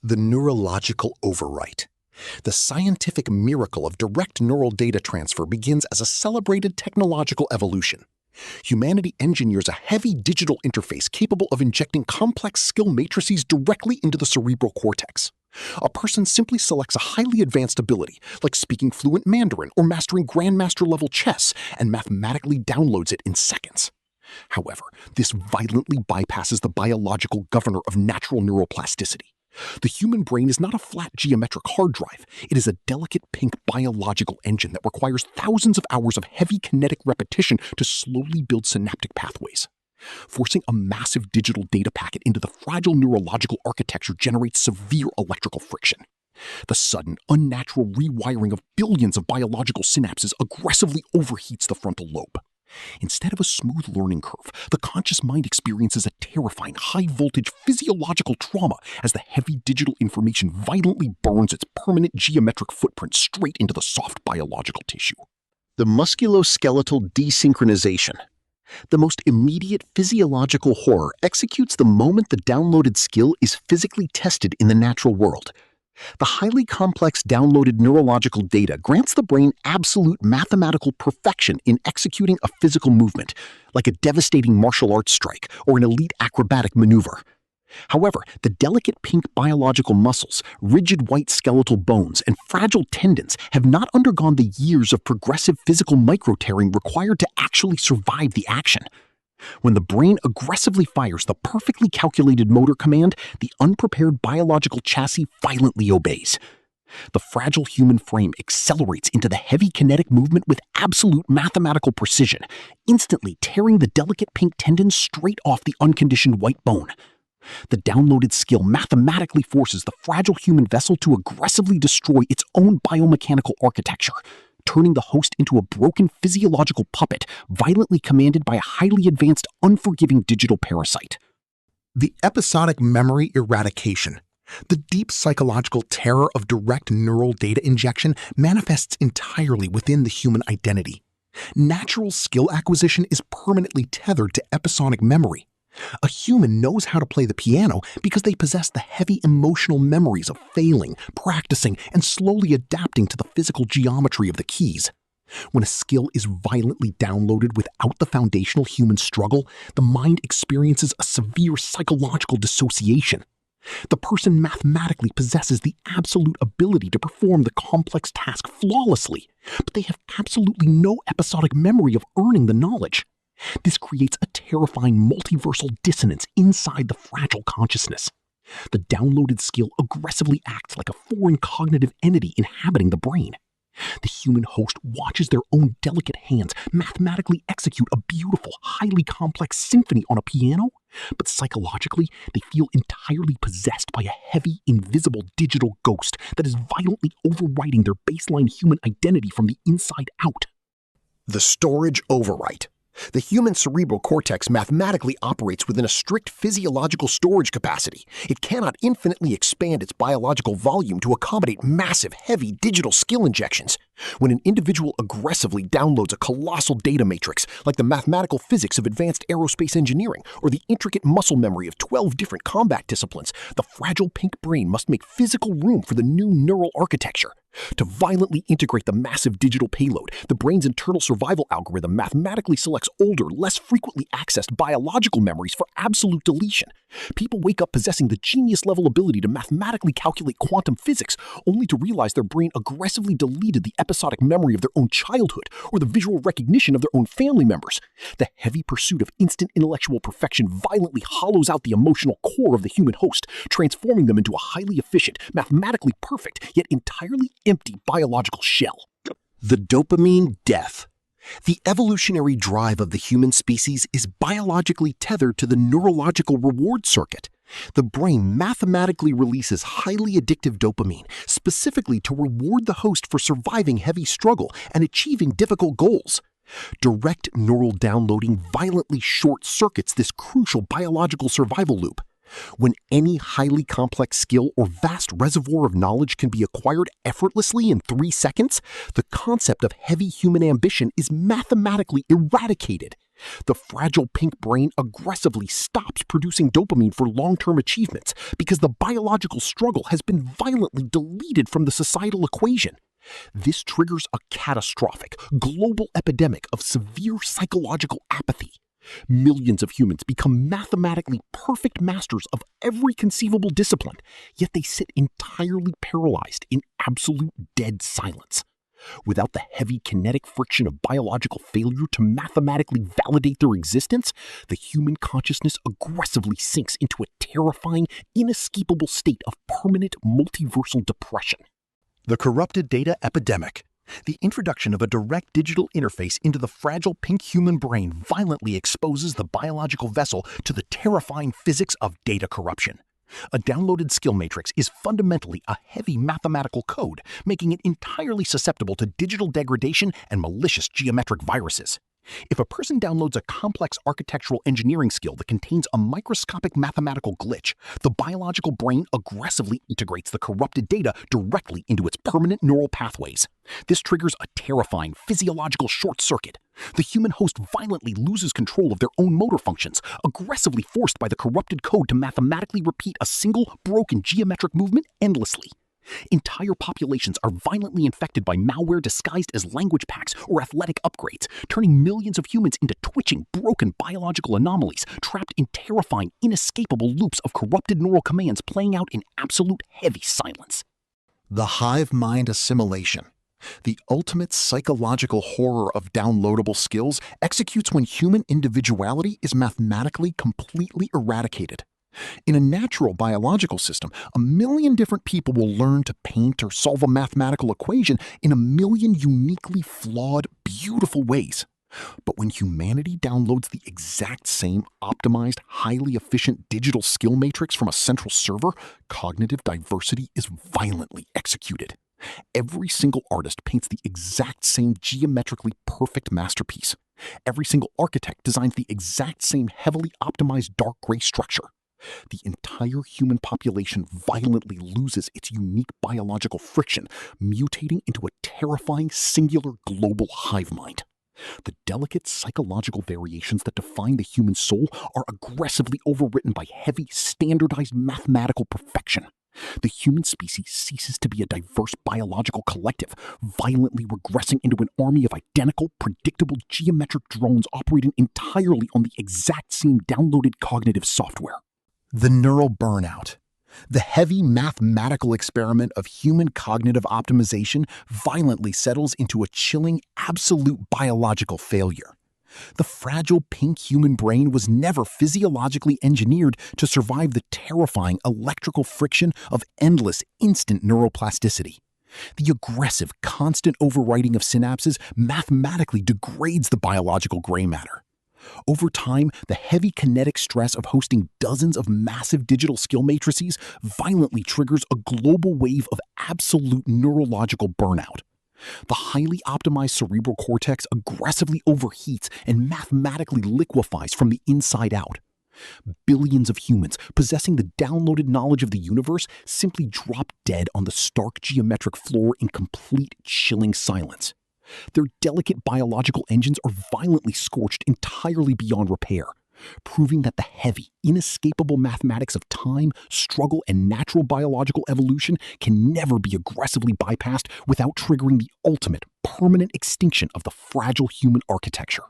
The neurological overwrite. The scientific miracle of direct neural data transfer begins as a celebrated technological evolution. Humanity engineers a heavy digital interface capable of injecting complex skill matrices directly into the cerebral cortex. A person simply selects a highly advanced ability, like speaking fluent Mandarin or mastering grandmaster-level chess, and mathematically downloads it in seconds. However, this violently bypasses the biological governor of natural neuroplasticity. The human brain is not a flat geometric hard drive. It is a delicate pink biological engine that requires thousands of hours of heavy kinetic repetition to slowly build synaptic pathways. Forcing a massive digital data packet into the fragile neurological architecture generates severe electrical friction. The sudden, unnatural rewiring of billions of biological synapses aggressively overheats the frontal lobe. Instead of a smooth learning curve, the conscious mind experiences a terrifying high-voltage physiological trauma as the heavy digital information violently burns its permanent geometric footprint straight into the soft biological tissue. The musculoskeletal desynchronization. The most immediate physiological horror executes the moment the downloaded skill is physically tested in the natural world. The highly complex downloaded neurological data grants the brain absolute mathematical perfection in executing a physical movement, like a devastating martial arts strike or an elite acrobatic maneuver. However, the delicate pink biological muscles, rigid white skeletal bones, and fragile tendons have not undergone the years of progressive physical micro-tearing required to actually survive the action. When the brain aggressively fires the perfectly calculated motor command, the unprepared biological chassis violently obeys. The fragile human frame accelerates into the heavy kinetic movement with absolute mathematical precision, instantly tearing the delicate pink tendon straight off the unconditioned white bone. The downloaded skill mathematically forces the fragile human vessel to aggressively destroy its own biomechanical architecture, turning the host into a broken physiological puppet violently commanded by a highly advanced, unforgiving digital parasite. The episodic memory eradication. The deep psychological terror of direct neural data injection manifests entirely within the human identity. Natural skill acquisition is permanently tethered to episodic memory. A human knows how to play the piano because they possess the heavy emotional memories of failing, practicing, and slowly adapting to the physical geometry of the keys. When a skill is violently downloaded without the foundational human struggle, the mind experiences a severe psychological dissociation. The person mathematically possesses the absolute ability to perform the complex task flawlessly, but they have absolutely no episodic memory of earning the knowledge. This creates a terrifying multiversal dissonance inside the fragile consciousness. The downloaded skill aggressively acts like a foreign cognitive entity inhabiting the brain. The human host watches their own delicate hands mathematically execute a beautiful, highly complex symphony on a piano, but psychologically, they feel entirely possessed by a heavy, invisible digital ghost that is violently overwriting their baseline human identity from the inside out. The Storage Overwrite. The human cerebral cortex mathematically operates within a strict physiological storage capacity. It cannot infinitely expand its biological volume to accommodate massive, heavy digital skill injections. When an individual aggressively downloads a colossal data matrix, like the mathematical physics of advanced aerospace engineering or the intricate muscle memory of 12 different combat disciplines, the fragile pink brain must make physical room for the new neural architecture. To violently integrate the massive digital payload, the brain's internal survival algorithm mathematically selects older, less frequently accessed biological memories for absolute deletion. People wake up possessing the genius-level ability to mathematically calculate quantum physics, only to realize their brain aggressively deleted the episodic memory of their own childhood or the visual recognition of their own family members. The heavy pursuit of instant intellectual perfection violently hollows out the emotional core of the human host, transforming them into a highly efficient, mathematically perfect, yet entirely empty biological shell. The dopamine death. The evolutionary drive of the human species is biologically tethered to the neurological reward circuit. The brain mathematically releases highly addictive dopamine, specifically to reward the host for surviving heavy struggle and achieving difficult goals. Direct neural downloading violently short-circuits this crucial biological survival loop. When any highly complex skill or vast reservoir of knowledge can be acquired effortlessly in 3 seconds, the concept of heavy human ambition is mathematically eradicated. The fragile pink brain aggressively stops producing dopamine for long-term achievements because the biological struggle has been violently deleted from the societal equation. This triggers a catastrophic, global epidemic of severe psychological apathy. Millions of humans become mathematically perfect masters of every conceivable discipline, yet they sit entirely paralyzed in absolute dead silence. Without the heavy kinetic friction of biological failure to mathematically validate their existence, the human consciousness aggressively sinks into a terrifying, inescapable state of permanent multiversal depression. The Corrupted Data Epidemic. The introduction of a direct digital interface into the fragile pink human brain violently exposes the biological vessel to the terrifying physics of data corruption. A downloaded skill matrix is fundamentally a heavy mathematical code, making it entirely susceptible to digital degradation and malicious geometric viruses. If a person downloads a complex architectural engineering skill that contains a microscopic mathematical glitch, the biological brain aggressively integrates the corrupted data directly into its permanent neural pathways. This triggers a terrifying physiological short circuit. The human host violently loses control of their own motor functions, aggressively forced by the corrupted code to mathematically repeat a single, broken geometric movement endlessly. Entire populations are violently infected by malware disguised as language packs or athletic upgrades, turning millions of humans into twitching, broken biological anomalies, trapped in terrifying, inescapable loops of corrupted neural commands playing out in absolute heavy silence. The hive mind assimilation. The ultimate psychological horror of downloadable skills executes when human individuality is mathematically completely eradicated. In a natural biological system, 1 million different people will learn to paint or solve a mathematical equation in 1 million uniquely flawed, beautiful ways. But when humanity downloads the exact same optimized, highly efficient digital skill matrix from a central server, cognitive diversity is violently executed. Every single artist paints the exact same geometrically perfect masterpiece. Every single architect designs the exact same heavily optimized dark gray structure. The entire human population violently loses its unique biological friction, mutating into a terrifying singular global hive mind. The delicate psychological variations that define the human soul are aggressively overwritten by heavy, standardized mathematical perfection. The human species ceases to be a diverse biological collective, violently regressing into an army of identical, predictable geometric drones operating entirely on the exact same downloaded cognitive software. The Neural Burnout. The heavy mathematical experiment of human cognitive optimization violently settles into a chilling, absolute biological failure. The fragile pink human brain was never physiologically engineered to survive the terrifying electrical friction of endless, instant neuroplasticity. The aggressive, constant overwriting of synapses mathematically degrades the biological gray matter. Over time, the heavy kinetic stress of hosting dozens of massive digital skill matrices violently triggers a global wave of absolute neurological burnout. The highly optimized cerebral cortex aggressively overheats and mathematically liquefies from the inside out. Billions of humans possessing the downloaded knowledge of the universe simply drop dead on the stark geometric floor in complete, chilling silence. Their delicate biological engines are violently scorched entirely beyond repair, proving that the heavy, inescapable mathematics of time, struggle, and natural biological evolution can never be aggressively bypassed without triggering the ultimate, permanent extinction of the fragile human architecture.